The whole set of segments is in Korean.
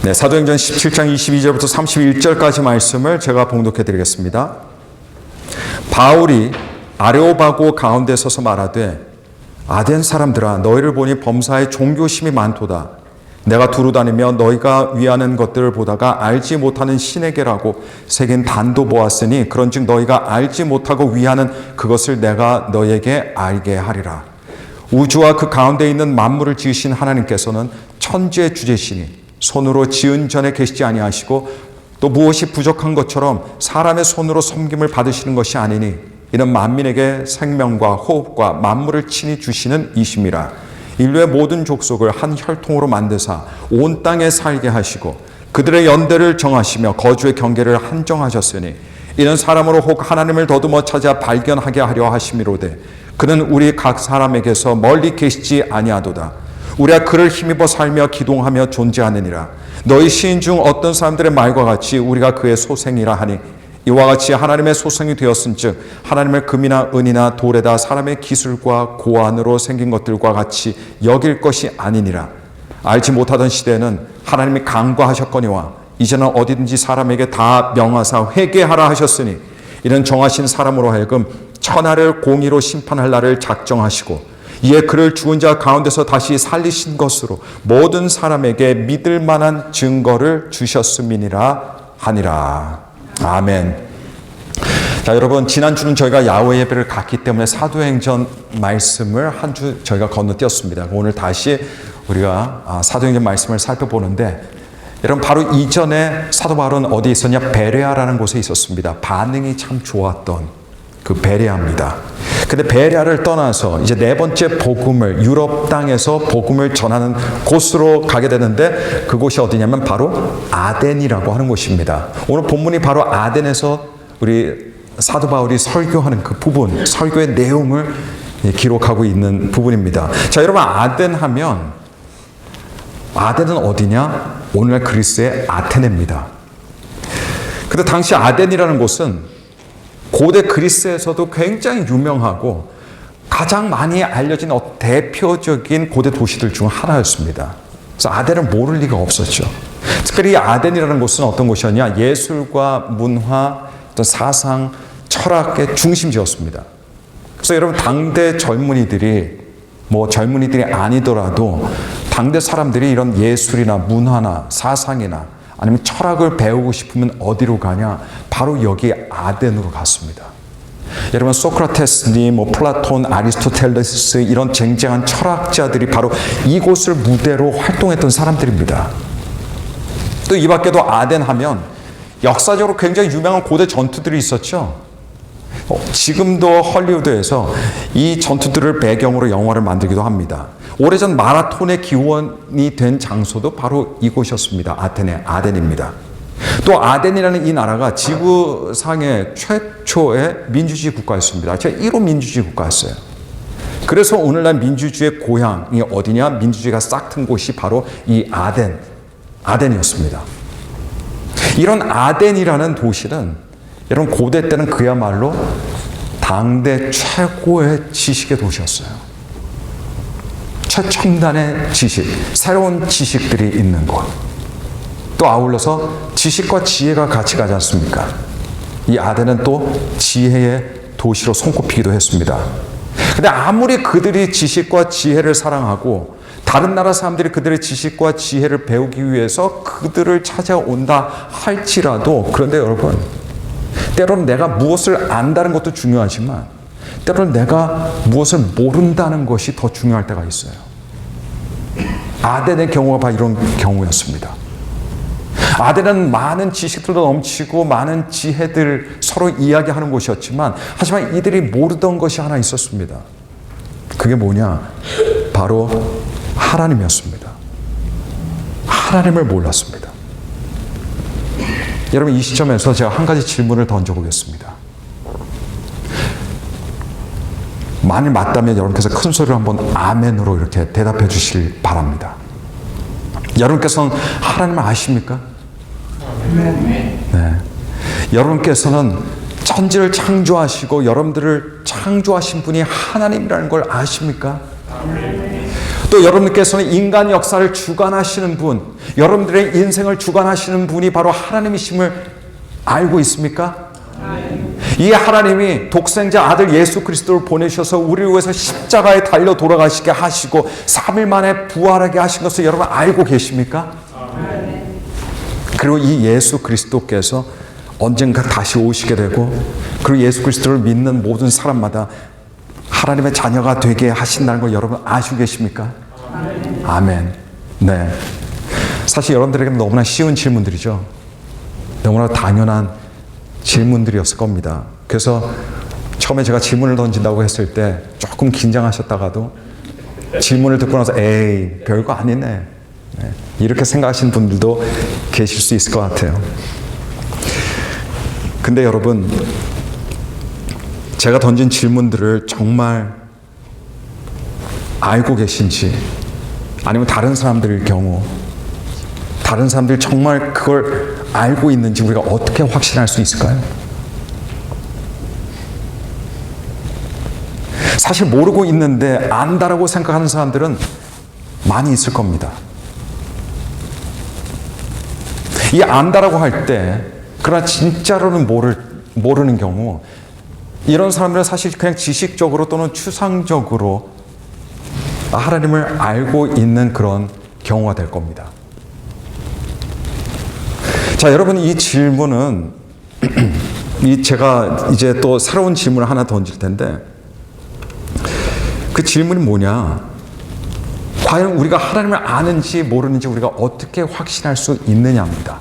네, 사도행전 17장 22절부터 31절까지 말씀을 제가 봉독해 드리겠습니다. 바울이 아레오바고 가운데 서서 말하되 아덴 사람들아 너희를 보니 범사에 종교심이 많도다. 내가 두루 다니며 너희가 위하는 것들을 보다가 알지 못하는 신에게라고 새긴 단도 보았으니 그런즉 너희가 알지 못하고 위하는 그것을 내가 너희에게 알게 하리라. 우주와 그 가운데 있는 만물을 지으신 하나님께서는 천지의 주제시니 손으로 지은 전에 계시지 아니하시고 또 무엇이 부족한 것처럼 사람의 손으로 섬김을 받으시는 것이 아니니 이는 만민에게 생명과 호흡과 만물을 친히 주시는 이심이라. 인류의 모든 족속을 한 혈통으로 만드사 온 땅에 살게 하시고 그들의 연대를 정하시며 거주의 경계를 한정하셨으니 이는 사람으로 혹 하나님을 더듬어 찾아 발견하게 하려 하심이로되 그는 우리 각 사람에게서 멀리 계시지 아니하도다. 우리가 그를 힘입어 살며 기동하며 존재하느니라. 너희 시인 중 어떤 사람들의 말과 같이 우리가 그의 소생이라 하니 이와 같이 하나님의 소생이 되었은즉 하나님의 금이나 은이나 돌에다 사람의 기술과 고안으로 생긴 것들과 같이 여길 것이 아니니라. 알지 못하던 시대에는 하나님이 간과하셨거니와 이제는 어디든지 사람에게 다 명하사 회개하라 하셨으니 이는 정하신 사람으로 하여금 천하를 공의로 심판할 날을 작정하시고 이에 그를 죽은 자 가운데서 다시 살리신 것으로 모든 사람에게 믿을 만한 증거를 주셨음이니라 하니라. 아멘. 자, 여러분, 지난주는 저희가 야외 예배를 갔기 때문에 사도행전 말씀을 한 주 저희가 건너뛰었습니다. 오늘 다시 우리가 사도행전 말씀을 살펴보는데, 여러분, 바로 이전에 사도 바울은 어디 있었냐? 베레아라는 곳에 있었습니다. 반응이 참 좋았던 그 베레아입니다. 근데 베레아를 떠나서 이제 네 번째 복음을 유럽 땅에서 복음을 전하는 곳으로 가게 되는데 그곳이 어디냐면 바로 아덴이라고 하는 곳입니다. 오늘 본문이 바로 아덴에서 우리 사도 바울이 설교하는 그 부분, 설교의 내용을 기록하고 있는 부분입니다. 자, 여러분, 아덴 하면 아덴은 어디냐? 오늘날 그리스의 아테네입니다. 근데 당시 아덴이라는 곳은 고대 그리스에서도 굉장히 유명하고 가장 많이 알려진 대표적인 고대 도시들 중 하나였습니다. 그래서 아덴을 모를 리가 없었죠. 특별히 아덴이라는 곳은 어떤 곳이었냐? 예술과 문화, 어떤 사상, 철학의 중심지였습니다. 그래서 여러분, 당대 젊은이들이 젊은이들이 아니더라도 당대 사람들이 이런 예술이나 문화나 사상이나 아니면 철학을 배우고 싶으면 어디로 가냐? 바로 여기 아덴으로 갔습니다. 여러분, 소크라테스니, 플라톤, 아리스토텔레스 이런 쟁쟁한 철학자들이 바로 이곳을 무대로 활동했던 사람들입니다. 또 이 밖에도 아덴 하면 역사적으로 굉장히 유명한 고대 전투들이 있었죠. 지금도 헐리우드에서 이 전투들을 배경으로 영화를 만들기도 합니다. 오래전 마라톤의 기원이 된 장소도 바로 이곳이었습니다. 아덴입니다. 또 아덴이라는 이 나라가 지구상의 최초의 민주주의 국가였습니다. 제1호 민주주의 국가였어요. 그래서 오늘날 민주주의의 고향이 어디냐? 민주주의가 싹튼 곳이 바로 이 아덴이었습니다. 이런 아덴이라는 도시는 여러분, 고대 때는 그야말로 당대 최고의 지식의 도시였어요. 최첨단의 지식, 새로운 지식들이 있는 곳. 또 아울러서 지식과 지혜가 같이 가지 않습니까? 이 아덴은 또 지혜의 도시로 손꼽히기도 했습니다. 근데 아무리 그들이 지식과 지혜를 사랑하고 다른 나라 사람들이 그들의 지식과 지혜를 배우기 위해서 그들을 찾아온다 할지라도, 그런데 여러분, 때로는 내가 무엇을 안다는 것도 중요하지만 때로는 내가 무엇을 모른다는 것이 더 중요할 때가 있어요. 아덴의 경우가 바로 이런 경우였습니다. 아덴은 많은 지식들도 넘치고 많은 지혜들 서로 이야기하는 곳이었지만 하지만 이들이 모르던 것이 하나 있었습니다. 그게 뭐냐? 바로 하나님이었습니다. 하나님을 몰랐습니다. 여러분, 이 시점에서 제가 한 가지 질문을 던져보겠습니다. 만일 맞다면 여러분께서 큰 소리로 한번 아멘으로 이렇게 대답해 주실 바랍니다. 여러분께서는 하나님을 아십니까? 네. 여러분께서는 천지를 창조하시고 여러분들을 창조하신 분이 하나님이라는 걸 아십니까? 또 여러분께서는 인간 역사를 주관하시는 분, 여러분들의 인생을 주관하시는 분이 바로 하나님이심을 알고 있습니까? 이 하나님이 독생자 아들 예수 그리스도를 보내셔서 우리를 위해서 십자가에 달려 돌아가시게 하시고 3일 만에 부활하게 하신 것을 여러분 알고 계십니까? 그리고 이 예수 그리스도께서 언젠가 다시 오시게 되고, 그리고 예수 그리스도를 믿는 모든 사람마다 하나님의 자녀가 되게 하신다는 걸 여러분 아시고 계십니까? 아멘. 네. 사실 여러분들에게는 너무나 쉬운 질문들이죠. 너무나 당연한 질문들이었을 겁니다. 그래서 처음에 제가 질문을 던진다고 했을 때 조금 긴장하셨다가도 질문을 듣고 나서 에이, 별거 아니네. 네. 이렇게 생각하시는 분들도 계실 수 있을 것 같아요. 근데 여러분, 제가 던진 질문들을 정말 알고 계신지, 아니면 다른 사람들의 경우, 다른 사람들이 정말 그걸 알고 있는지 우리가 어떻게 확신할 수 있을까요? 사실 모르고 있는데 안다라고 생각하는 사람들은 많이 있을 겁니다. 이 안다라고 할 때, 그러나 진짜로는 모르는 경우, 이런 사람들은 사실 그냥 지식적으로 또는 추상적으로 하나님을 알고 있는 그런 경우가 될 겁니다. 자, 여러분, 이 질문은 제가 이제 또 새로운 질문을 하나 던질 텐데, 그 질문이 뭐냐? 과연 우리가 하나님을 아는지 모르는지 우리가 어떻게 확신할 수 있느냐입니다.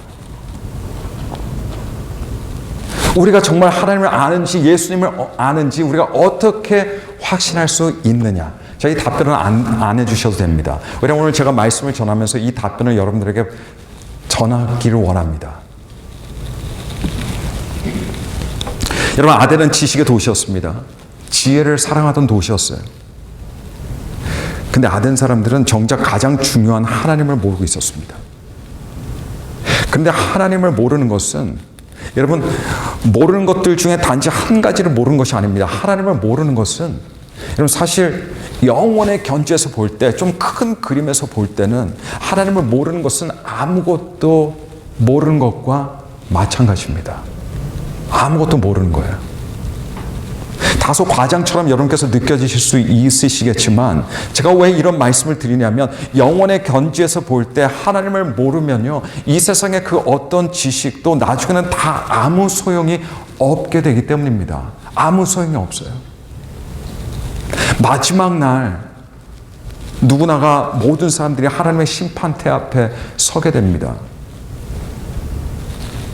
우리가 정말 하나님을 아는지, 예수님을 아는지 우리가 어떻게 확신할 수 있느냐? 자, 이 답변은 안 해주셔도 됩니다. 왜냐하면 오늘 제가 말씀을 전하면서 이 답변을 여러분들에게 전하기를 원합니다. 여러분, 아덴은 지식의 도시였습니다. 지혜를 사랑하던 도시였어요. 근데 아덴 사람들은 정작 가장 중요한 하나님을 모르고 있었습니다. 근데 하나님을 모르는 것은, 여러분, 모르는 것들 중에 단지 한 가지를 모르는 것이 아닙니다. 하나님을 모르는 것은, 여러분, 사실 영원의 견지에서 볼 때, 좀 큰 그림에서 볼 때는 하나님을 모르는 것은 아무것도 모르는 것과 마찬가지입니다. 아무것도 모르는 거예요. 다소 과장처럼 여러분께서 느껴지실 수 있으시겠지만, 제가 왜 이런 말씀을 드리냐면, 영원의 견지에서 볼 때 하나님을 모르면요, 이 세상의 그 어떤 지식도 나중에는 다 아무 소용이 없게 되기 때문입니다. 아무 소용이 없어요. 마지막 날 누구나가, 모든 사람들이 하나님의 심판대 앞에 서게 됩니다.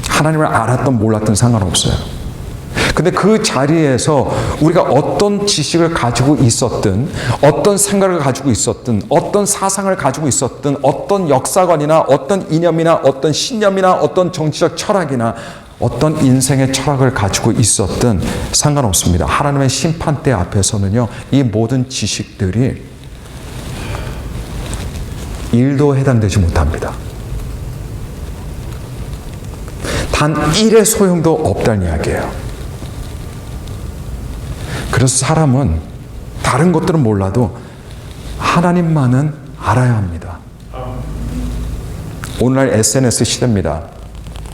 하나님을 알았던 몰랐던 상관없어요. 근데 그 자리에서 우리가 어떤 지식을 가지고 있었든, 어떤 생각을 가지고 있었든, 어떤 사상을 가지고 있었든, 어떤 역사관이나 어떤 이념이나 어떤 신념이나 어떤 정치적 철학이나 어떤 인생의 철학을 가지고 있었든 상관없습니다. 하나님의 심판대 앞에서는요, 이 모든 지식들이 1도 해당되지 못합니다. 단 1의 소용도 없다는 이야기예요. 그래서 사람은 다른 것들은 몰라도 하나님만은 알아야 합니다. 오늘날 SNS 시대입니다.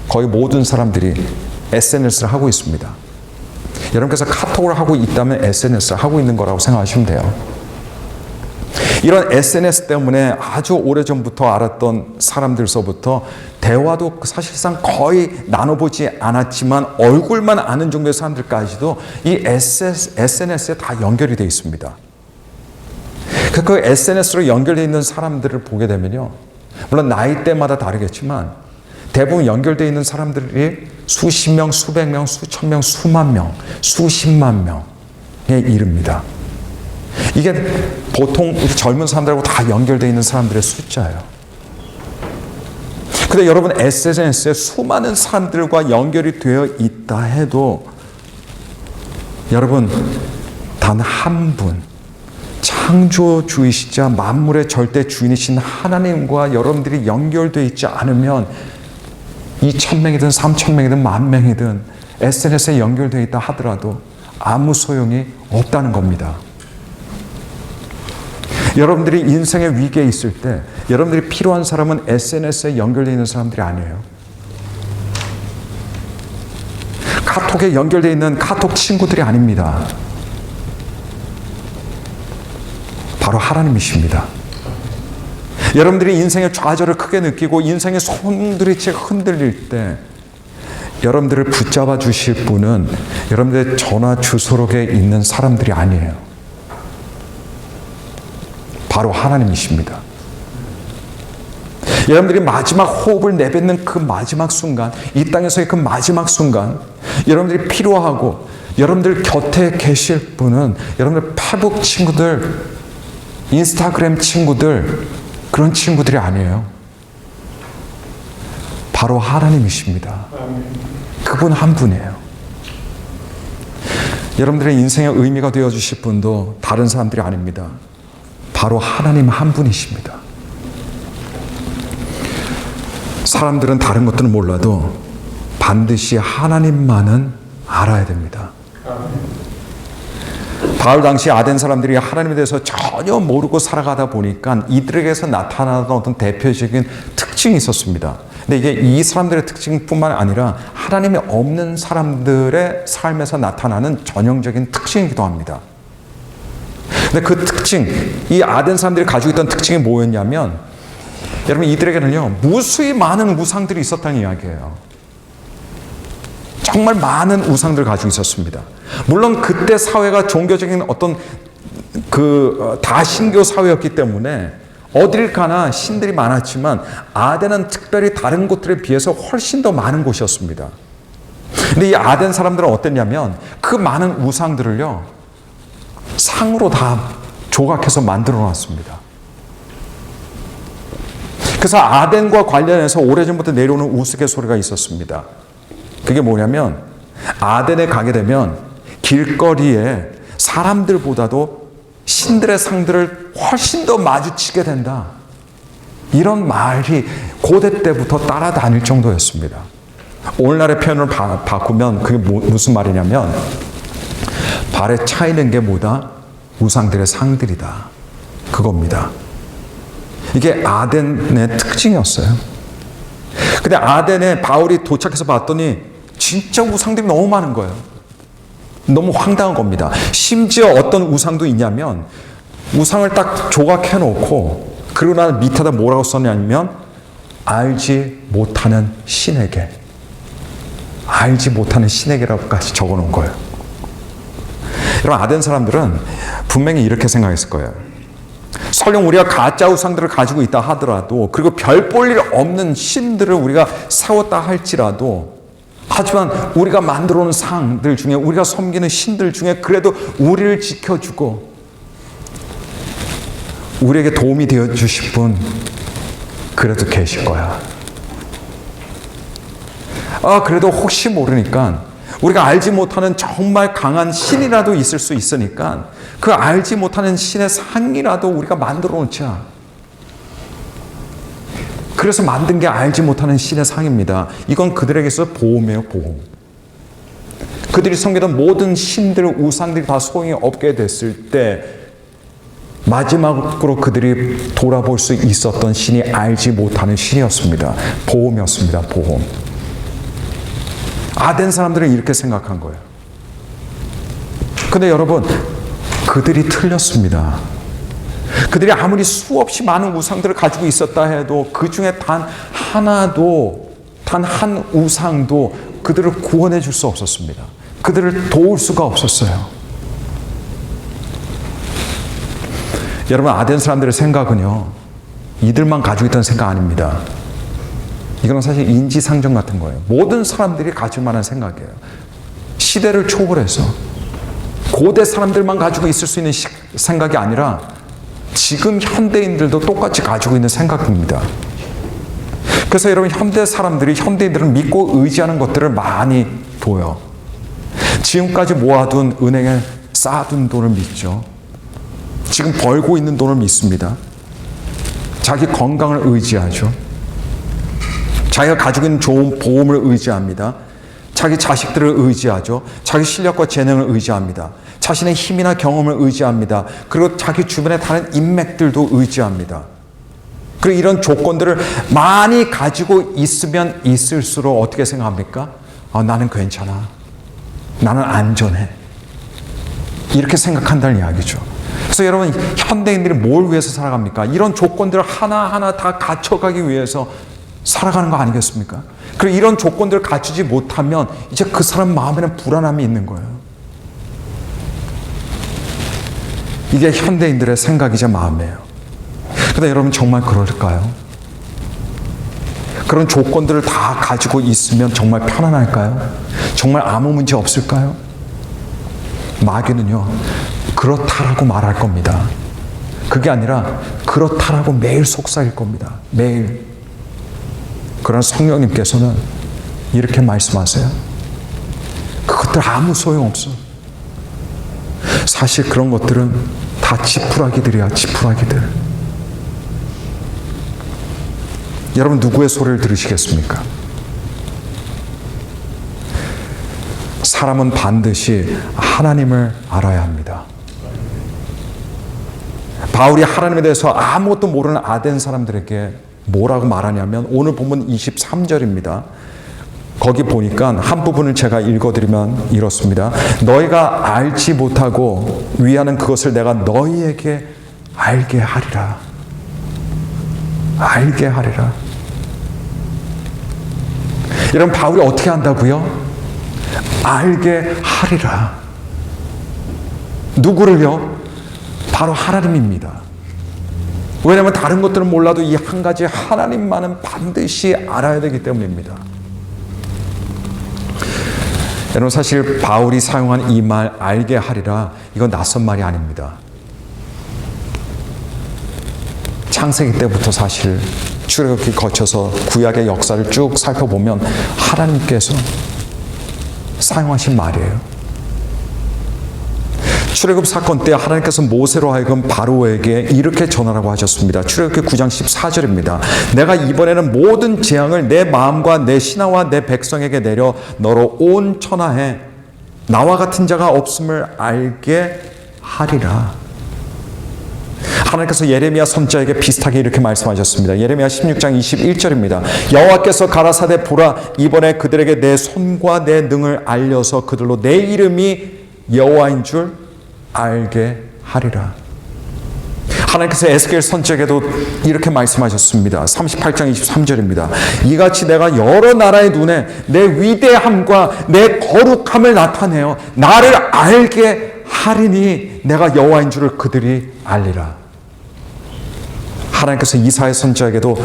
거의 모든 사람들이 SNS를 하고 있습니다. 여러분께서 카톡을 하고 있다면 SNS를 하고 있는 거라고 생각하시면 돼요. 이런 SNS 때문에 아주 오래전부터 알았던 사람들서부터 대화도 사실상 거의 나눠보지 않았지만 얼굴만 아는 정도의 사람들까지도 이 SNS에 다 연결이 되어 있습니다. 그 SNS로 연결되어 있는 사람들을 보게 되면요, 물론 나이대마다 다르겠지만 대부분 연결되어 있는 사람들이 수십 명, 수백 명, 수천 명, 수만 명, 수십만 명에 이릅니다. 이게 보통 젊은 사람들하고 다 연결되어 있는 사람들의 숫자예요. 근데 여러분, SNS에 수많은 사람들과 연결이 되어 있다 해도 여러분, 단 한 분, 창조주이시자 만물의 절대 주인이신 하나님과 여러분들이 연결되어 있지 않으면 2,000명이든 3,000명이든 10,000명이든 SNS에 연결되어 있다 하더라도 아무 소용이 없다는 겁니다. 여러분들이 인생의 위기에 있을 때 여러분들이 필요한 사람은 SNS에 연결되어 있는 사람들이 아니에요. 카톡에 연결되어 있는 카톡 친구들이 아닙니다. 바로 하나님이십니다. 여러분들이 인생의 좌절을 크게 느끼고 인생의 손들이 흔들릴 때 여러분들을 붙잡아 주실 분은 여러분들의 전화 주소록에 있는 사람들이 아니에요. 바로 하나님이십니다. 여러분들이 마지막 호흡을 내뱉는 그 마지막 순간, 이 땅에서의 그 마지막 순간, 여러분들이 필요하고 여러분들 곁에 계실 분은 여러분들 페북 친구들, 인스타그램 친구들, 그런 친구들이 아니에요. 바로 하나님이십니다. 그분 한 분이에요. 여러분들의 인생의 의미가 되어주실 분도 다른 사람들이 아닙니다. 바로 하나님 한 분이십니다. 사람들은 다른 것들은 몰라도 반드시 하나님만은 알아야 됩니다. 바울 당시 아덴 사람들이 하나님에 대해서 전혀 모르고 살아가다 보니까 이들에게서 나타나던 어떤 대표적인 특징이 있었습니다. 근데 이게 이 사람들의 특징뿐만 아니라 하나님이 없는 사람들의 삶에서 나타나는 전형적인 특징이기도 합니다. 근데 그 특징, 이 아덴 사람들이 가지고 있던 특징이 뭐였냐면, 여러분 이들에게는요 무수히 많은 우상들이 있었다는 이야기예요. 정말 많은 우상들을 가지고 있었습니다. 물론 그때 사회가 종교적인 어떤 다신교 사회였기 때문에 어딜 가나 신들이 많았지만 아덴은 특별히 다른 곳들에 비해서 훨씬 더 많은 곳이었습니다. 근데 이 아덴 사람들은 어땠냐면 그 많은 우상들을요 상으로 다 조각해서 만들어 놨습니다. 그래서 아덴과 관련해서 오래전부터 내려오는 우스갯소리가 있었습니다. 그게 뭐냐면 아덴에 가게 되면 길거리에 사람들보다도 신들의 상들을 훨씬 더 마주치게 된다. 이런 말이 고대 때부터 따라다닐 정도였습니다. 오늘날의 표현을 바꾸면 그게 무슨 말이냐면 발에 차이는 게 뭐다? 우상들의 상들이다. 그겁니다. 이게 아덴의 특징이었어요. 근데 아덴에 바울이 도착해서 봤더니 진짜 우상들이 너무 많은 거예요. 너무 황당한 겁니다. 심지어 어떤 우상도 있냐면 우상을 딱 조각해 놓고 그리고 나서 밑에다 뭐라고 썼냐면 알지 못하는 신에게, 알지 못하는 신에게라고까지 적어 놓은 거예요. 여러분 아덴 사람들은 분명히 이렇게 생각했을 거예요. 설령 우리가 가짜 우상들을 가지고 있다 하더라도 그리고 별 볼 일 없는 신들을 우리가 세웠다 할지라도 하지만 우리가 만들어 놓은 상들 중에 우리가 섬기는 신들 중에 그래도 우리를 지켜주고 우리에게 도움이 되어 주실 분 그래도 계실 거야. 그래도 혹시 모르니까 우리가 알지 못하는 정말 강한 신이라도 있을 수 있으니까 그 알지 못하는 신의 상이라도 우리가 만들어 놓자. 그래서 만든 게 알지 못하는 신의 상입니다. 이건 그들에게서 보험이에요, 보험. 그들이 섬기던 모든 신들, 우상들이 다 소용이 없게 됐을 때 마지막으로 그들이 돌아볼 수 있었던 신이 알지 못하는 신이었습니다. 보험이었습니다, 보험. 아덴 사람들은 이렇게 생각한 거예요. 근데 여러분, 그들이 틀렸습니다. 그들이 아무리 수없이 많은 우상들을 가지고 있었다 해도 그 중에 단 하나도, 단 한 우상도 그들을 구원해 줄 수 없었습니다. 그들을 도울 수가 없었어요. 여러분, 아덴 사람들의 생각은요, 이들만 가지고 있던 생각 아닙니다. 이건 사실 인지상정 같은 거예요. 모든 사람들이 가질 만한 생각이에요. 시대를 초월해서 고대 사람들만 가지고 있을 수 있는 생각이 아니라 지금 현대인들도 똑같이 가지고 있는 생각입니다. 그래서 여러분, 현대인들은 믿고 의지하는 것들을 많이 둬요. 지금까지 모아둔 은행에 쌓아둔 돈을 믿죠. 지금 벌고 있는 돈을 믿습니다. 자기 건강을 의지하죠. 자기가 가지고 있는 좋은 보험을 의지합니다. 자기 자식들을 의지하죠. 자기 실력과 재능을 의지합니다. 자신의 힘이나 경험을 의지합니다. 그리고 자기 주변의 다른 인맥들도 의지합니다. 그리고 이런 조건들을 많이 가지고 있으면 있을수록 어떻게 생각합니까? 나는 괜찮아. 나는 안전해. 이렇게 생각한다는 이야기죠. 그래서 여러분, 현대인들이 뭘 위해서 살아갑니까? 이런 조건들을 하나하나 다 갖춰가기 위해서 살아가는 거 아니겠습니까? 그리고 이런 조건들을 갖추지 못하면 이제 그 사람 마음에는 불안함이 있는 거예요. 이게 현대인들의 생각이자 마음이에요. 그런데 여러분, 정말 그럴까요? 그런 조건들을 다 가지고 있으면 정말 편안할까요? 정말 아무 문제 없을까요? 마귀는요, 그렇다라고 말할 겁니다. 그게 아니라 그렇다라고 매일 속삭일 겁니다. 매일. 그러나 성령님께서는 이렇게 말씀하세요. 그것들 아무 소용없어. 사실 그런 것들은 다 지푸라기들이야, 지푸라기들. 여러분, 누구의 소리를 들으시겠습니까? 사람은 반드시 하나님을 알아야 합니다. 바울이 하나님에 대해서 아무것도 모르는 아덴 사람들에게 뭐라고 말하냐면 오늘 본문 23절입니다. 거기 보니까 한 부분을 제가 읽어드리면 이렇습니다. 너희가 알지 못하고 위하는 그것을 내가 너희에게 알게 하리라. 알게 하리라. 여러분, 바울이 어떻게 한다고요? 알게 하리라. 누구를요? 바로 하나님입니다. 왜냐하면 다른 것들은 몰라도 이 한 가지 하나님만은 반드시 알아야 되기 때문입니다. 여러분, 사실 바울이 사용한 이 말 알게 하리라, 이건 낯선 말이 아닙니다. 창세기 때부터 사실 출애굽기 거쳐서 구약의 역사를 쭉 살펴보면 하나님께서 사용하신 말이에요. 출애굽 사건 때 하나님께서 모세로 하여금 바로에게 이렇게 전하라고 하셨습니다. 출애굽기 9장 14절입니다. 내가 이번에는 모든 재앙을 내 마음과 내 신하와 내 백성에게 내려 너로 온 천하에 나와 같은 자가 없음을 알게 하리라. 하나님께서 예레미야 선지자에게 비슷하게 이렇게 말씀하셨습니다. 예레미야 16장 21절입니다. 여호와께서 가라사대 보라, 이번에 그들에게 내 손과 내 능을 알려서 그들로 내 이름이 여호와인 줄 알게 하리라. 하나님께서 에스겔 선지자에게도 이렇게 말씀하셨습니다. 38장 23절입니다. 이같이 내가 여러 나라의 눈에 내 위대함과 내 거룩함을 나타내어 나를 알게 하리니 내가 여호와인 줄을 그들이 알리라. 하나님께서 이사야 선지자에게도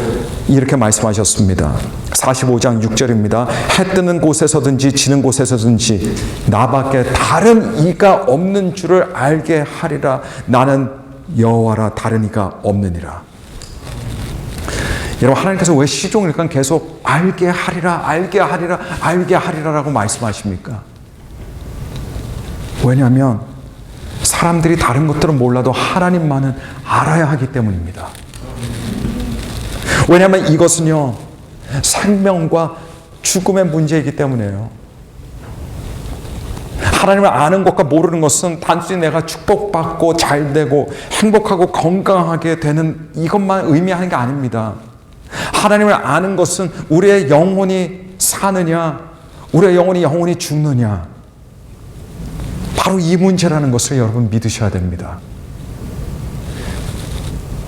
이렇게 말씀하셨습니다. 45장 6절입니다. 해 뜨는 곳에서든지 지는 곳에서든지 나밖에 다른 이가 없는 줄을 알게 하리라. 나는 여호와라, 다른 이가 없느니라. 여러분, 하나님께서 왜 시종일관 계속 알게 하리라, 알게 하리라, 알게 하리라라고 말씀하십니까? 왜냐하면 사람들이 다른 것들은 몰라도 하나님만은 알아야 하기 때문입니다. 왜냐하면 이것은요, 생명과 죽음의 문제이기 때문이에요. 하나님을 아는 것과 모르는 것은 단순히 내가 축복받고 잘되고 행복하고 건강하게 되는 이것만 의미하는 게 아닙니다. 하나님을 아는 것은 우리의 영혼이 사느냐, 우리의 영혼이 영원히 죽느냐, 바로 이 문제라는 것을 여러분 믿으셔야 됩니다.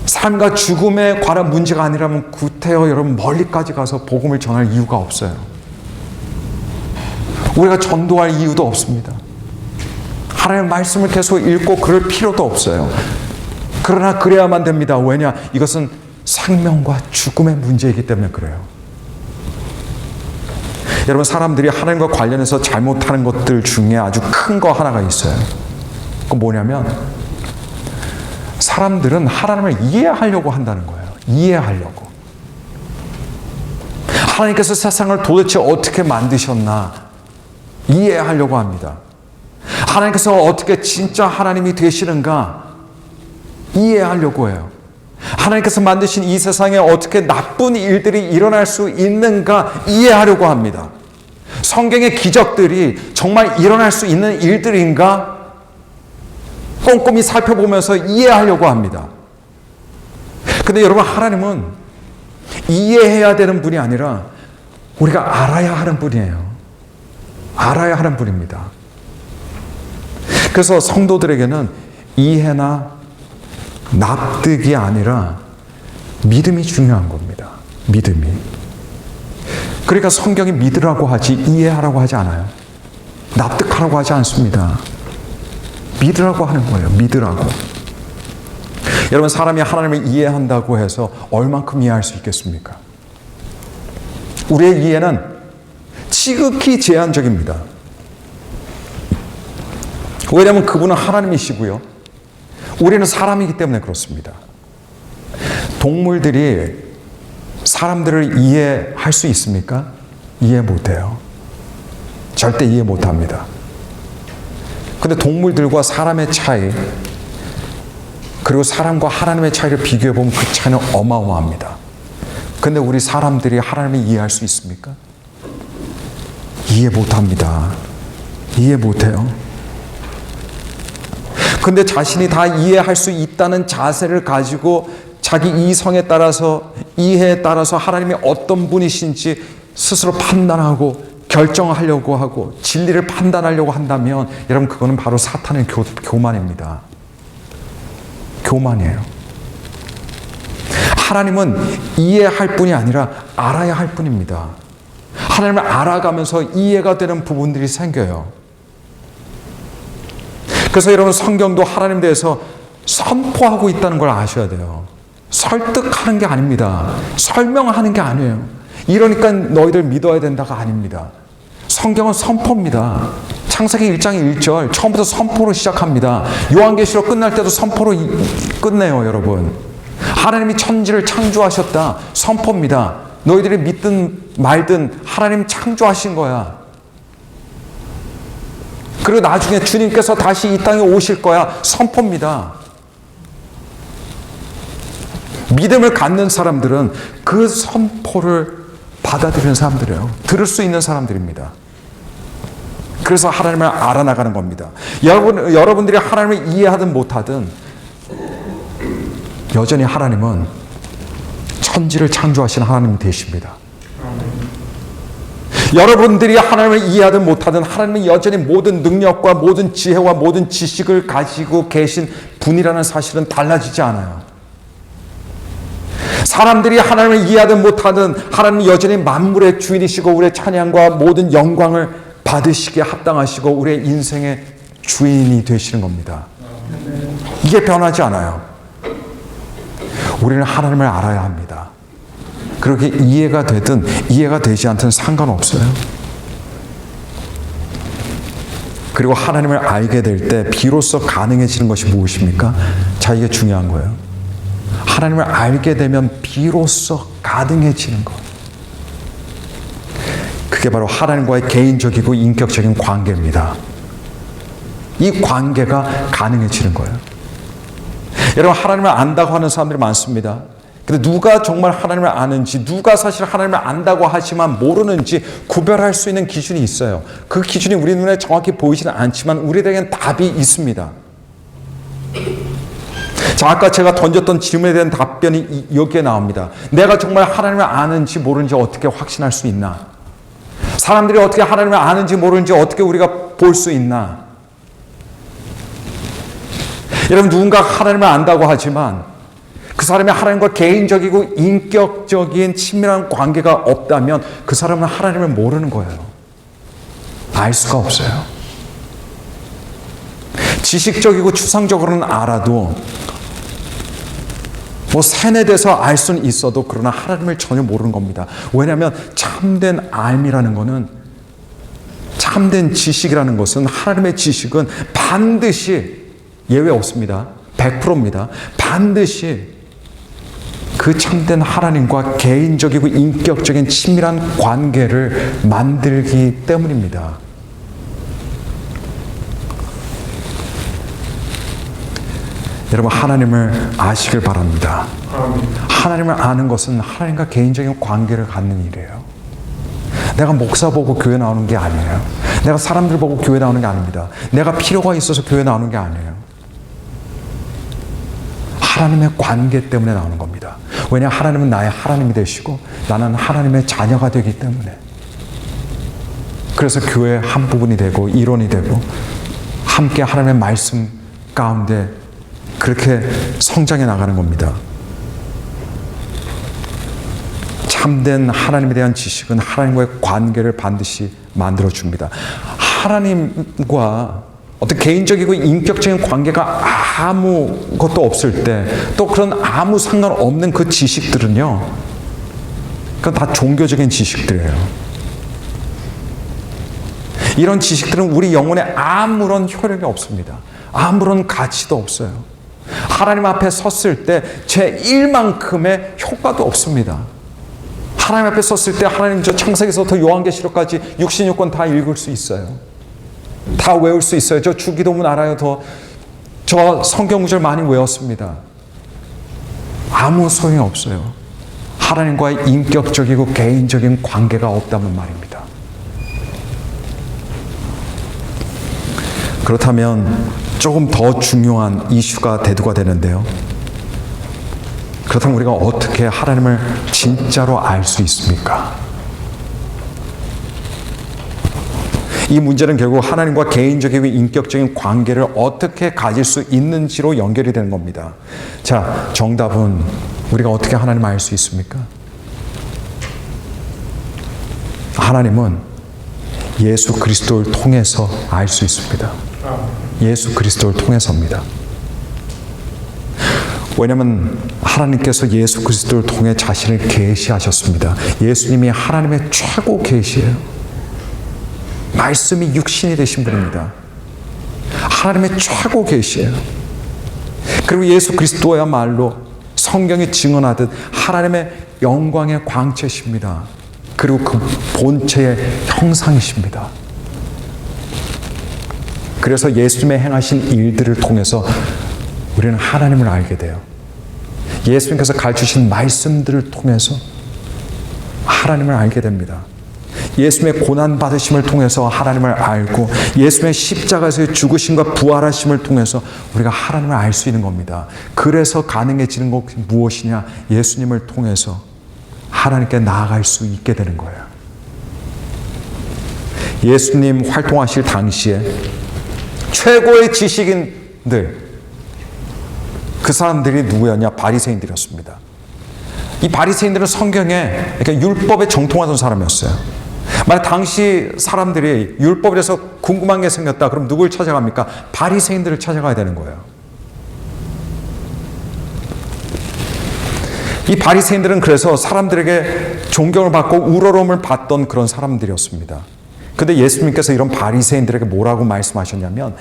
삶과 죽음에 관한 문제가 아니라면 구태여 여러분 멀리까지 가서 복음을 전할 이유가 없어요. 우리가 전도할 이유도 없습니다. 하나님의 말씀을 계속 읽고 그럴 필요도 없어요. 그러나 그래야만 됩니다. 왜냐? 이것은 생명과 죽음의 문제이기 때문에 그래요. 여러분, 사람들이 하나님과 관련해서 잘못하는 것들 중에 아주 큰 거 하나가 있어요. 그건 뭐냐면 사람들은 하나님을 이해하려고 한다는 거예요. 이해하려고. 하나님께서 세상을 도대체 어떻게 만드셨나 이해하려고 합니다. 하나님께서 어떻게 진짜 하나님이 되시는가 이해하려고 해요. 하나님께서 만드신 이 세상에 어떻게 나쁜 일들이 일어날 수 있는가 이해하려고 합니다. 성경의 기적들이 정말 일어날 수 있는 일들인가? 꼼꼼히 살펴보면서 이해하려고 합니다. 근데 여러분, 하나님은 이해해야 되는 분이 아니라 우리가 알아야 하는 분이에요. 알아야 하는 분입니다. 그래서 성도들에게는 이해나 납득이 아니라 믿음이 중요한 겁니다. 믿음이. 그러니까 성경이 믿으라고 하지 이해하라고 하지 않아요. 납득하라고 하지 않습니다. 믿으라고 하는 거예요. 믿으라고. 여러분, 사람이 하나님을 이해한다고 해서 얼만큼 이해할 수 있겠습니까? 우리의 이해는 지극히 제한적입니다. 왜냐하면 그분은 하나님이시고요. 우리는 사람이기 때문에 그렇습니다. 동물들이 사람들을 이해할 수 있습니까? 이해 못해요. 절대 이해 못합니다. 근데 동물들과 사람의 차이, 그리고 사람과 하나님의 차이를 비교해보면 그 차이는 어마어마합니다. 근데 우리 사람들이 하나님을 이해할 수 있습니까? 이해 못합니다. 이해 못해요. 근데 자신이 다 이해할 수 있다는 자세를 가지고 자기 이성에 따라서, 이해에 따라서 하나님이 어떤 분이신지 스스로 판단하고 결정하려고 하고 진리를 판단하려고 한다면 여러분, 그거는 바로 사탄의 교만입니다. 교만이에요. 하나님은 이해할 뿐이 아니라 알아야 할 뿐입니다. 하나님을 알아가면서 이해가 되는 부분들이 생겨요. 그래서 여러분, 성경도 하나님에 대해서 선포하고 있다는 걸 아셔야 돼요. 설득하는 게 아닙니다. 설명하는 게 아니에요. 이러니까 너희들 믿어야 된다가 아닙니다. 성경은 선포입니다. 창세기 1장 1절 처음부터 선포로 시작합니다. 요한계시록 끝날 때도 선포로 끝내요. 여러분, 하나님이 천지를 창조하셨다. 선포입니다. 너희들이 믿든 말든 하나님 창조하신 거야. 그리고 나중에 주님께서 다시 이 땅에 오실 거야. 선포입니다. 믿음을 갖는 사람들은 그 선포를 받아들이는 사람들이에요. 들을 수 있는 사람들입니다. 그래서 하나님을 알아나가는 겁니다. 여러분들이 하나님을 이해하든 못하든 여전히 하나님은 천지를 창조하신 하나님 되십니다. 여러분들이 하나님을 이해하든 못하든 하나님은 여전히 모든 능력과 모든 지혜와 모든 지식을 가지고 계신 분이라는 사실은 달라지지 않아요. 사람들이 하나님을 이해하든 못하든 하나님은 여전히 만물의 주인이시고 우리의 찬양과 모든 영광을 받으시기에 합당하시고 우리의 인생의 주인이 되시는 겁니다. 이게 변하지 않아요. 우리는 하나님을 알아야 합니다. 그렇게 이해가 되든 이해가 되지 않든 상관없어요. 그리고 하나님을 알게 될 때 비로소 가능해지는 것이 무엇입니까? 자, 이게 중요한 거예요. 하나님을 알게 되면 비로소 가능해지는 것. 그게 바로 하나님과의 개인적이고 인격적인 관계입니다. 이 관계가 가능해지는 거예요. 여러분, 하나님을 안다고 하는 사람들이 많습니다. 근데 누가 정말 하나님을 아는지, 누가 사실 하나님을 안다고 하지만 모르는지 구별할 수 있는 기준이 있어요. 그 기준이 우리 눈에 정확히 보이지는 않지만 우리에게는 답이 있습니다. 자, 아까 제가 던졌던 질문에 대한 답변이 여기에 나옵니다. 내가 정말 하나님을 아는지 모르는지 어떻게 확신할 수 있나? 사람들이 어떻게 하나님을 아는지 모르는지 어떻게 우리가 볼 수 있나? 여러분, 누군가 하나님을 안다고 하지만 그 사람이 하나님과 개인적이고 인격적인 친밀한 관계가 없다면 그 사람은 하나님을 모르는 거예요. 알 수가 없어요. 지식적이고 추상적으로는 알아도 뭐 세뇌돼서 알 수는 있어도 그러나 하나님을 전혀 모르는 겁니다. 왜냐하면 참된 알미라는 것은, 참된 지식이라는 것은, 하나님의 지식은 반드시 예외 없습니다. 100%입니다. 반드시 그 참된 하나님과 개인적이고 인격적인 친밀한 관계를 만들기 때문입니다. 여러분, 하나님을 아시길 바랍니다. 하나님을 아는 것은 하나님과 개인적인 관계를 갖는 일이에요. 내가 목사 보고 교회 나오는 게 아니에요. 내가 사람들 보고 교회 나오는 게 아닙니다. 내가 필요가 있어서 교회 나오는 게 아니에요. 하나님의 관계 때문에 나오는 겁니다. 왜냐, 하나님은 나의 하나님이 되시고 나는 하나님의 자녀가 되기 때문에. 그래서 교회의 한 부분이 되고 일원이 되고 함께 하나님의 말씀 가운데 그렇게 성장해 나가는 겁니다. 참된 하나님에 대한 지식은 하나님과의 관계를 반드시 만들어줍니다. 하나님과 어떤 개인적이고 인격적인 관계가 아무것도 없을 때, 또 그런 아무 상관없는 그 지식들은요, 그건 다 종교적인 지식들이에요. 이런 지식들은 우리 영혼에 아무런 효력이 없습니다. 아무런 가치도 없어요. 하나님 앞에 섰을 때 제 1만큼의 효과도 없습니다. 하나님 앞에 섰을 때 하나님 저 창세기서부터 요한계시록까지 육신육권 다 읽을 수 있어요. 다 외울 수 있어요. 저 주기도문 알아요. 저 성경 구절 많이 외웠습니다. 아무 소용이 없어요. 하나님과의 인격적이고 개인적인 관계가 없다는 말입니다. 그렇다면 조금 더 중요한 이슈가 대두가 되는데요. 그렇다면 우리가 어떻게 하나님을 진짜로 알 수 있습니까? 이 문제는 결국 하나님과 개인적이고 인격적인 관계를 어떻게 가질 수 있는지로 연결이 되는 겁니다. 자, 정답은 우리가 어떻게 하나님을 알 수 있습니까? 하나님은 예수 그리스도를 통해서 알 수 있습니다. 예수 그리스도를 통해서입니다. 왜냐하면 하나님께서 예수 그리스도를 통해 자신을 계시하셨습니다. 예수님이 하나님의 최고 계시예요. 말씀이 육신이 되신 분입니다. 하나님의 최고 계시예요. 그리고 예수 그리스도야말로 성경이 증언하듯 하나님의 영광의 광채십니다. 그리고 그 본체의 형상이십니다. 그래서 예수님의 행하신 일들을 통해서 우리는 하나님을 알게 돼요. 예수님께서 가르치신 말씀들을 통해서 하나님을 알게 됩니다. 예수님의 고난받으심을 통해서 하나님을 알고 예수님의 십자가에서의 죽으심과 부활하심을 통해서 우리가 하나님을 알 수 있는 겁니다. 그래서 가능해지는 것이 무엇이냐? 예수님을 통해서 하나님께 나아갈 수 있게 되는 거예요. 예수님 활동하실 당시에 최고의 지식인들, 그 사람들이 누구였냐? 바리새인들이었습니다. 이 바리새인들은 성경에, 그러니까 율법에 정통하던 사람이었어요. 만약 당시 사람들이 율법에 대해서 궁금한 게 생겼다, 그럼 누굴 찾아갑니까? 바리새인들을 찾아가야 되는 거예요. 이 바리새인들은 그래서 사람들에게 존경을 받고 우러러움을 받던 그런 사람들이었습니다. 근데 예수님께서 이런 바리새인들에게 뭐라고 말씀하셨냐면,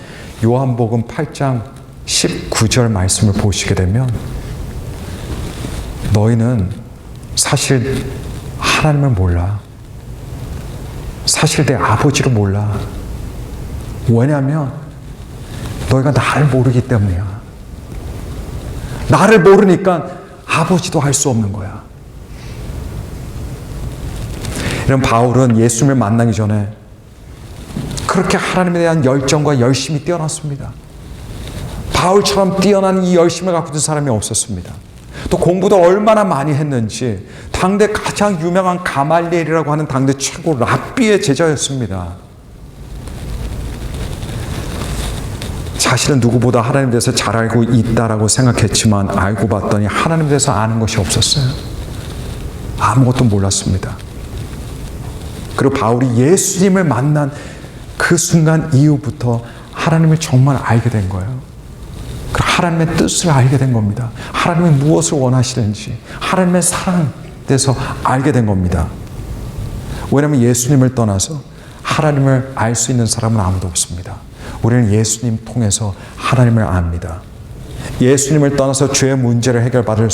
요한복음 8장 19절 말씀을 보시게 되면, 너희는 사실 하나님을 몰라. 사실 내 아버지를 몰라. 왜냐하면 너희가 나를 모르기 때문이야. 나를 모르니까 아버지도 알 수 없는 거야. 이런 바울은 예수님을 만나기 전에 그렇게 하나님에 대한 열정과 열심이 뛰어났습니다. 바울처럼 뛰어난 이 열심을 갖고 있는 사람이 없었습니다. 또 공부도 얼마나 많이 했는지 당대 가장 유명한 가말리엘이라고 하는 당대 최고 랍비의 제자였습니다. 자신은 누구보다 하나님에 대해서 잘 알고 있다라고 생각했지만 알고 봤더니 하나님에 대해서 아는 것이 없었어요. 아무것도 몰랐습니다. 그리고 바울이 예수님을 만난 그 순간 이후부터 하나님을 정말 알게 된 거예요. 하나님의 뜻을 알게 된 겁니다. 하나님이 무엇을 원하시는지, 하나님의 사랑에 대해서 알게 된 겁니다. 왜냐하면 예수님을 떠나서 하나님을 알 수 있는 사람은 아무도 없습니다. 우리는 예수님 통해서 하나님을 압니다. 예수님을 떠나서 죄의 문제를 해결받을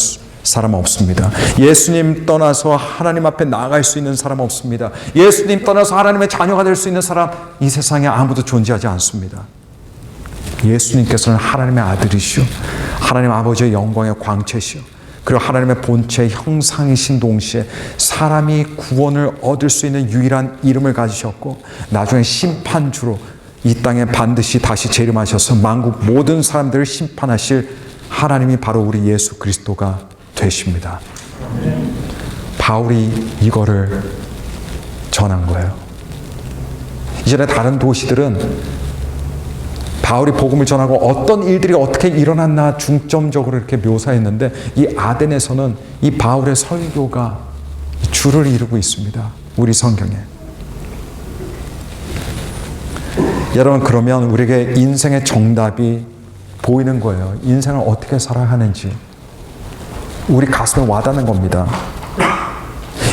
사람은 없습니다. 예수님 떠나서 하나님 앞에 나아갈 수 있는 사람은 없습니다. 예수님 떠나서 하나님의 자녀가 될 수 있는 사람, 이 세상에 아무도 존재하지 않습니다. 예수님께서는 하나님의 아들이시오, 하나님 아버지의 영광의 광채시오, 그리고 하나님의 본체 형상이신 동시에 사람이 구원을 얻을 수 있는 유일한 이름을 가지셨고 나중에 심판주로 이 땅에 반드시 다시 재림하셔서 만국 모든 사람들을 심판하실 하나님이 바로 우리 예수 그리스도가 되십니다. 바울이 이거를 전한 거예요. 이전에 다른 도시들은 바울이 복음을 전하고 어떤 일들이 어떻게 일어났나 중점적으로 이렇게 묘사했는데 이 아덴에서는 이 바울의 설교가 줄을 이루고 있습니다. 우리 성경에. 여러분, 그러면 우리에게 인생의 정답이 보이는 거예요. 인생을 어떻게 살아야 하는지 우리 가슴에 와닿는 겁니다.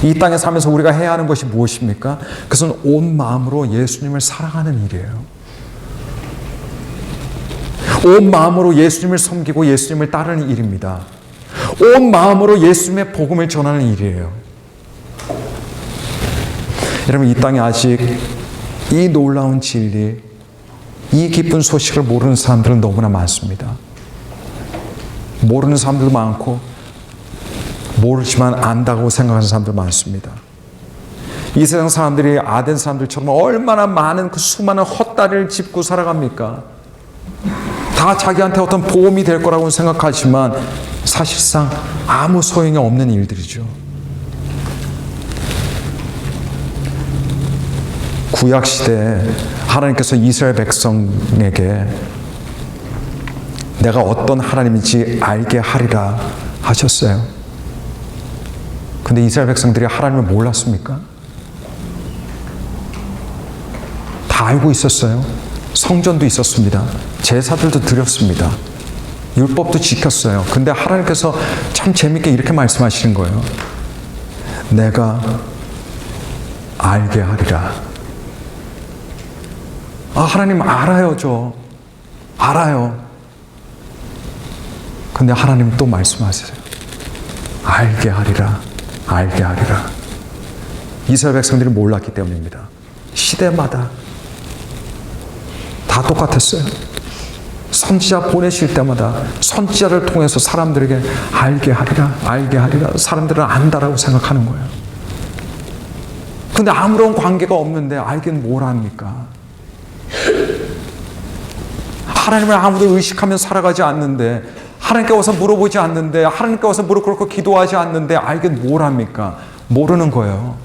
이 땅에 살면서 우리가 해야 하는 것이 무엇입니까? 그것은 온 마음으로 예수님을 사랑하는 일이에요. 온 마음으로 예수님을 섬기고 예수님을 따르는 일입니다. 온 마음으로 예수님의 복음을 전하는 일이에요. 여러분, 이 땅에 아직 이 놀라운 진리, 이 기쁜 소식을 모르는 사람들은 너무나 많습니다. 모르는 사람들도 많고 모르지만 안다고 생각하는 사람도 많습니다. 이 세상 사람들이 아덴 사람들처럼 얼마나 많은 그 수많은 헛다리를 짚고 살아갑니까? 다 자기한테 어떤 보험이 될 거라고 생각하지만 사실상 아무 소용이 없는 일들이죠. 구약시대에 하나님께서 이스라엘 백성에게 내가 어떤 하나님인지 알게 하리라 하셨어요. 근데 이스라엘 백성들이 하나님을 몰랐습니까? 다 알고 있었어요. 성전도 있었습니다. 제사들도 드렸습니다. 율법도 지켰어요. 근데 하나님께서 참 재밌게 이렇게 말씀하시는 거예요. 내가 알게 하리라. 하나님 알아요, 저. 알아요. 근데 하나님 또 말씀하세요. 알게 하리라. 알게 하리라. 이스라엘 백성들이 몰랐기 때문입니다. 시대마다 다 똑같았어요. 선지자 보내실 때마다 선지자를 통해서 사람들에게 알게 하리라, 알게 하리라. 사람들은 안다라고 생각하는 거예요. 근데 아무런 관계가 없는데 알긴 뭘 합니까? 하나님을 아무도 의식하며 살아가지 않는데, 하나님께 와서 물어보지 않는데, 하나님께 와서 무릎 꿇고 기도하지 않는데 알긴 뭘 합니까? 모르는 거예요.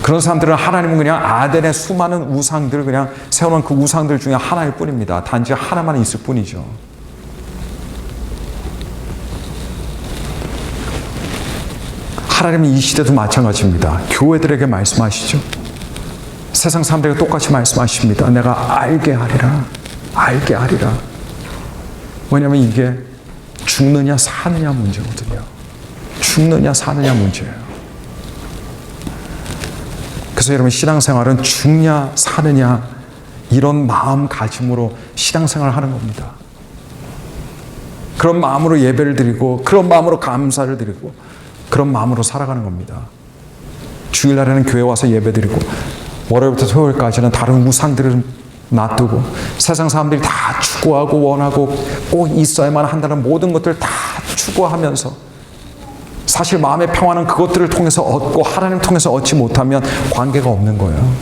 그런 사람들은 하나님은 그냥 아덴의 수많은 우상들, 그냥 세워놓은 그 우상들 중에 하나일 뿐입니다. 단지 하나만 있을 뿐이죠. 하나님은 이 시대도 마찬가지입니다. 교회들에게 말씀하시죠. 세상 사람들에게 똑같이 말씀하십니다. 내가 알게 하리라. 알게 하리라. 왜냐하면 이게 죽느냐 사느냐 문제거든요. 죽느냐 사느냐 문제예요. 그래서 여러분, 신앙생활은 죽냐 사느냐 이런 마음가짐으로 신앙생활을 하는 겁니다. 그런 마음으로 예배를 드리고 그런 마음으로 감사를 드리고 그런 마음으로 살아가는 겁니다. 주일날에는 교회 와서 예배 드리고 월요일부터 토요일까지는 다른 우상들을 놔두고 세상 사람들이 다 추구하고 원하고 꼭 있어야만 한다는 모든 것들을 다 추구하면서 사실 마음의 평화는 그것들을 통해서 얻고 하나님 통해서 얻지 못하면 관계가 없는 거예요.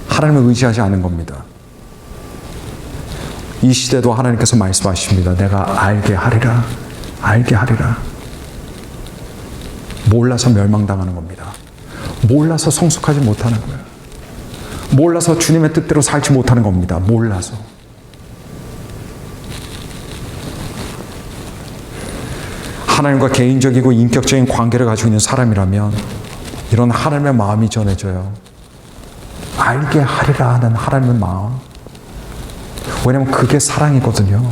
하나님을 의지하지 않는 겁니다. 이 시대도 하나님께서 말씀하십니다. 내가 알게 하리라. 알게 하리라. 몰라서 멸망당하는 겁니다. 몰라서 성숙하지 못하는 거예요. 몰라서 주님의 뜻대로 살지 못하는 겁니다. 몰라서. 하나님과 개인적이고 인격적인 관계를 가지고 있는 사람이라면 이런 하나님의 마음이 전해져요. 알게 하리라 하는 하나님의 마음. 왜냐하면 그게 사랑이거든요.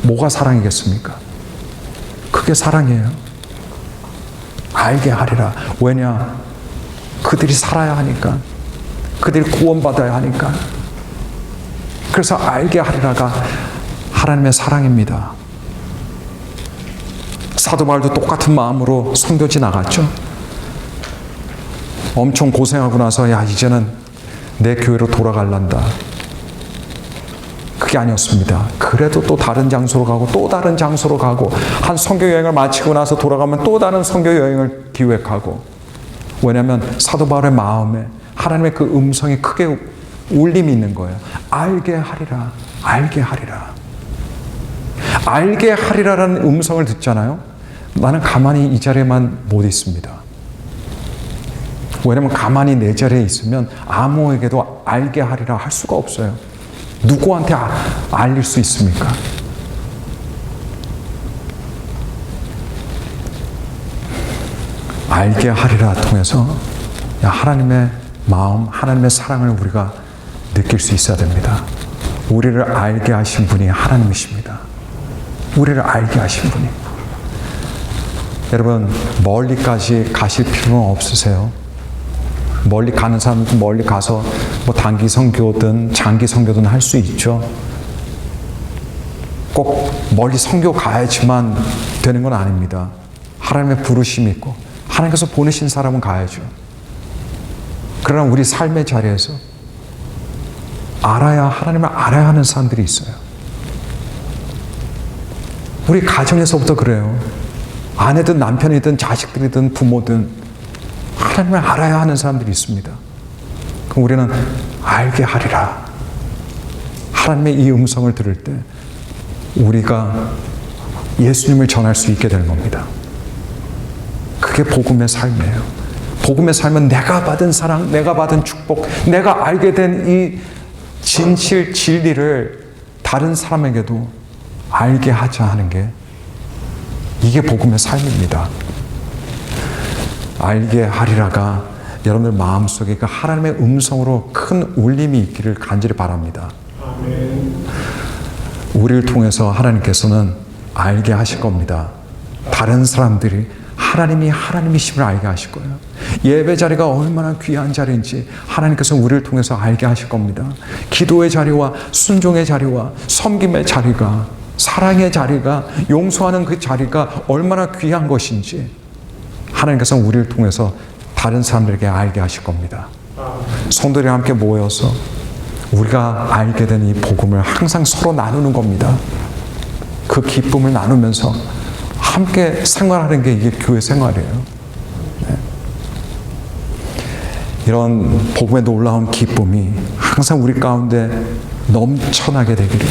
뭐가 사랑이겠습니까? 그게 사랑이에요. 알게 하리라. 왜냐? 그들이 살아야 하니까. 그들이 구원받아야 하니까. 그래서 알게 하리라가 하나님의 사랑입니다. 사도 바울도 똑같은 마음으로 선교지 나갔죠. 엄청 고생하고 나서 야, 이제는 내 교회로 돌아갈란다. 그게 아니었습니다. 그래도 또 다른 장소로 가고 또 다른 장소로 가고 한 선교 여행을 마치고 나서 돌아가면 또 다른 선교 여행을 기획하고, 왜냐하면 사도 바울의 마음에 하나님의 그 음성이 크게 울림이 있는 거예요. 알게 하리라, 알게 하리라. 알게 하리라라는 음성을 듣잖아요. 나는 가만히 이 자리에만 못 있습니다. 왜냐하면 가만히 내 자리에 있으면 아무에게도 알게 하리라 할 수가 없어요. 누구한테 알릴 수 있습니까? 알게 하리라 통해서 하나님의 마음, 하나님의 사랑을 우리가 느낄 수 있어야 됩니다. 우리를 알게 하신 분이 하나님이십니다. 우리를 알게 하신 분이. 여러분, 멀리까지 가실 필요는 없으세요. 멀리 가는 사람은 멀리 가서 뭐 단기 선교든 장기 선교든 할 수 있죠. 꼭 멀리 선교 가야지만 되는 건 아닙니다. 하나님의 부르심이 있고 하나님께서 보내신 사람은 가야죠. 그러나 우리 삶의 자리에서 하나님을 알아야 하는 사람들이 있어요. 우리 가정에서부터 그래요. 아내든 남편이든 자식들이든 부모든 하나님을 알아야 하는 사람들이 있습니다. 그럼 우리는 알게 하리라. 하나님의 이 음성을 들을 때 우리가 예수님을 전할 수 있게 되는 겁니다. 그게 복음의 삶이에요. 복음의 삶은 내가 받은 사랑, 내가 받은 축복, 내가 알게 된 이 진실, 진리를 다른 사람에게도 알게 하자 하는 게, 이게 복음의 삶입니다. 알게 하리라가 여러분들 마음속에 그 하나님의 음성으로 큰 울림이 있기를 간절히 바랍니다. 아멘. 우리를 통해서 하나님께서는 알게 하실 겁니다. 다른 사람들이 하나님이 하나님이심을 알게 하실 거예요. 예배 자리가 얼마나 귀한 자리인지 하나님께서 우리를 통해서 알게 하실 겁니다. 기도의 자리와 순종의 자리와 섬김의 자리가, 사랑의 자리가, 용서하는 그 자리가 얼마나 귀한 것인지 하나님께서 우리를 통해서 다른 사람들에게 알게 하실 겁니다. 성도들이 함께 모여서 우리가 알게 된 이 복음을 항상 서로 나누는 겁니다. 그 기쁨을 나누면서 함께 생활하는 게 이게 교회 생활이에요. 네. 이런 복음의 놀라운 기쁨이 항상 우리 가운데 넘쳐나게 되기를,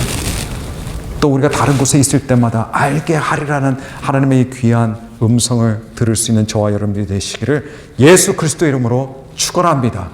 또 우리가 다른 곳에 있을 때마다 알게 하리라는 하나님의 이 귀한 음성을 들을 수 있는 저와 여러분들이 되시기를 예수 그리스도 이름으로 축원합니다.